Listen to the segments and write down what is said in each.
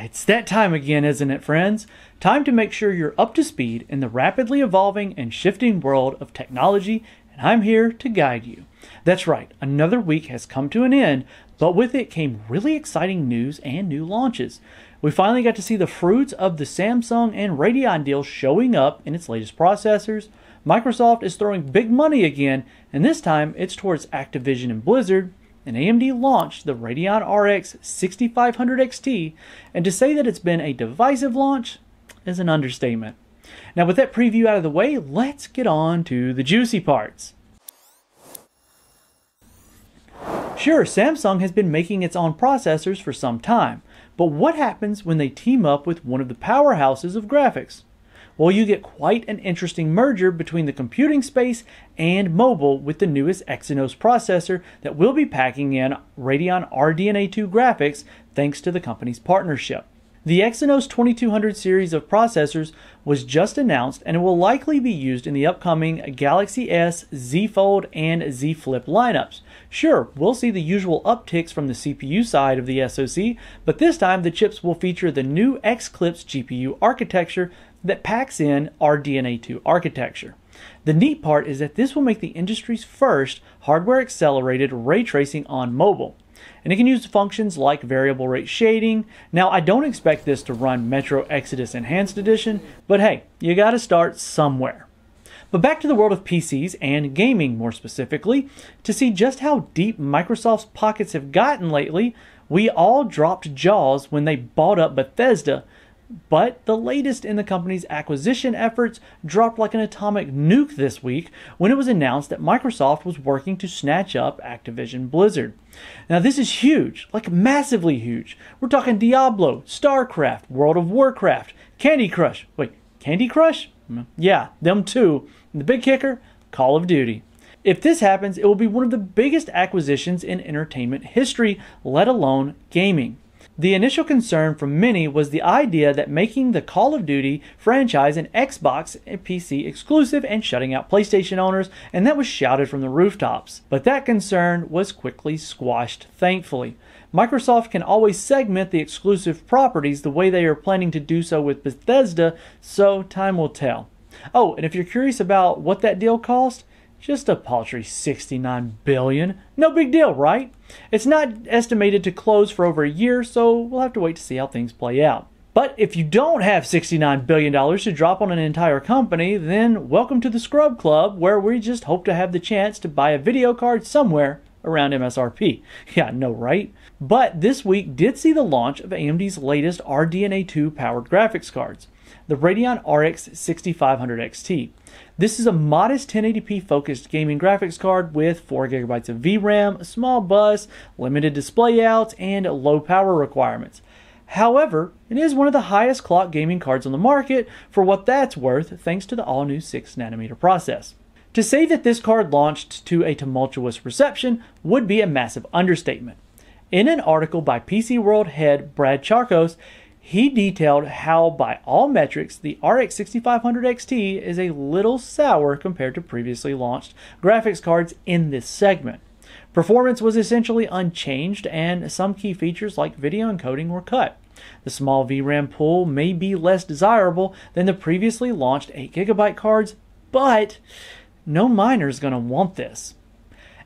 It's that time again, isn't it, friends? Time to make sure you're up to speed in the rapidly evolving and shifting world of technology, and I'm here to guide you. That's right, another week has come to an end, but with it came really exciting news and new launches. We finally got to see the fruits of the Samsung and Radeon deal showing up in its latest processors. Microsoft is throwing big money again, and this time it's towards Activision and Blizzard. And AMD launched the Radeon RX 6500 XT, and to say that it's been a divisive launch is an understatement. Now with that preview out of the way, let's get on to the juicy parts. Sure, Samsung has been making its own processors for some time, but what happens when they team up with one of the powerhouses of graphics? Well, you get quite an interesting merger between the computing space and mobile with the newest Exynos processor that will be packing in Radeon RDNA 2 graphics thanks to the company's partnership. The Exynos 2200 series of processors was just announced, and it will likely be used in the upcoming Galaxy S, Z Fold, and Z Flip lineups. Sure, we'll see the usual upticks from the CPU side of the SoC, but this time the chips will feature the new Xclipse GPU architecture that packs in RDNA 2 architecture. The neat part is that this will make the industry's first hardware-accelerated ray tracing on mobile. And it can use functions like variable rate shading. Now, I don't expect this to run Metro Exodus Enhanced Edition, but hey, you gotta start somewhere. But back to the world of PCs and gaming more specifically, to see just how deep Microsoft's pockets have gotten lately, we all dropped jaws when they bought up Bethesda. But the latest in the company's acquisition efforts dropped like an atomic nuke this week when it was announced that Microsoft was working to snatch up Activision Blizzard. Now this is huge, like massively huge. We're talking Diablo, StarCraft, World of Warcraft, Candy Crush. Wait, Candy Crush? Yeah, them too. And the big kicker, Call of Duty. If this happens, it will be one of the biggest acquisitions in entertainment history, let alone gaming. The initial concern from many was the idea that making the Call of Duty franchise an Xbox and PC exclusive and shutting out PlayStation owners, and that was shouted from the rooftops. But that concern was quickly squashed, thankfully. Microsoft can always segment the exclusive properties the way they are planning to do so with Bethesda, so time will tell. Oh, and if you're curious about what that deal cost, just a paltry $69 billion. No big deal, right? It's not estimated to close for over a year, so we'll have to wait to see how things play out. But if you don't have $69 billion to drop on an entire company, then welcome to the Scrub Club, where we just hope to have the chance to buy a video card somewhere around MSRP. Yeah, no, right? But this week did see the launch of AMD's latest RDNA 2 powered graphics cards, the Radeon RX 6500 XT. This is a modest 1080p focused gaming graphics card with 4GB of VRAM, a small bus, limited display outs, and low power requirements. However, it is one of the highest clock gaming cards on the market for what that's worth, thanks to the all-new 6nm process. To say that this card launched to a tumultuous reception would be a massive understatement. In an article by PC World head Brad Charkos, he detailed how, by all metrics, the RX 6500 XT is a little sour compared to previously launched graphics cards in this segment. Performance was essentially unchanged, and some key features like video encoding were cut. The small VRAM pool may be less desirable than the previously launched 8GB cards, but no miner is going to want this.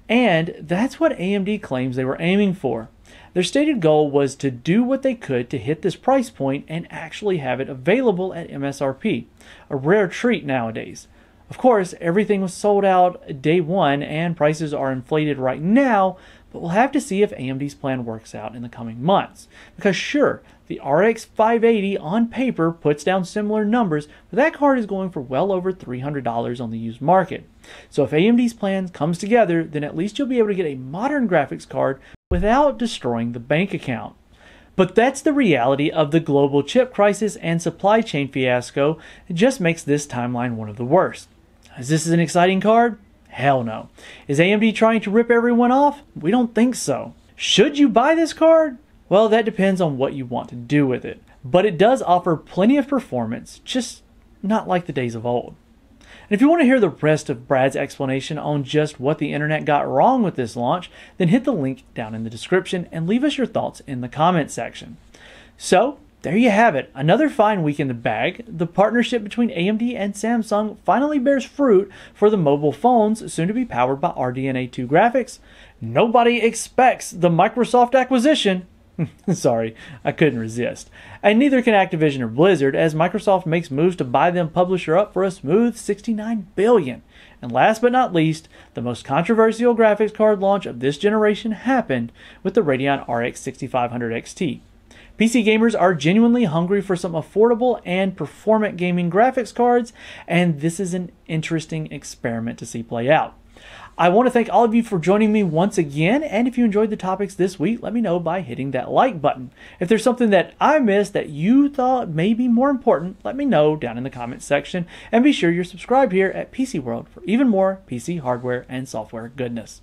And that's what AMD claims they were aiming for. Their stated goal was to do what they could to hit this price point and actually have it available at MSRP, a rare treat nowadays. Of course, everything was sold out day one and prices are inflated right now, but we'll have to see if AMD's plan works out in the coming months. Because sure, the RX 580 on paper puts down similar numbers, but that card is going for well over $300 on the used market. So if AMD's plan comes together, then at least you'll be able to get a modern graphics card without destroying the bank account. But that's the reality of the global chip crisis and supply chain fiasco. It just makes this timeline one of the worst. Is this an exciting card? Hell no. Is AMD trying to rip everyone off? We don't think so. Should you buy this card? Well, that depends on what you want to do with it. But it does offer plenty of performance, just not like the days of old. And if you want to hear the rest of Brad's explanation on just what the internet got wrong with this launch, then hit the link down in the description and leave us your thoughts in the comment section. So, There you have it, another fine week in the bag. The partnership between AMD and Samsung finally bears fruit for the mobile phones soon to be powered by RDNA 2 graphics. Nobody expects the Microsoft acquisition. Sorry, I couldn't resist. And neither can Activision or Blizzard, as Microsoft makes moves to buy them publisher up for a smooth $69 billion. And last but not least, the most controversial graphics card launch of this generation happened with the Radeon RX 6500 XT. PC gamers are genuinely hungry for some affordable and performant gaming graphics cards, and this is an interesting experiment to see play out. I want to thank all of you for joining me once again, and if you enjoyed the topics this week, let me know by hitting that like button. If there's something that I missed that you thought may be more important, let me know down in the comments section, and be sure you're subscribed here at PC World for even more PC hardware and software goodness.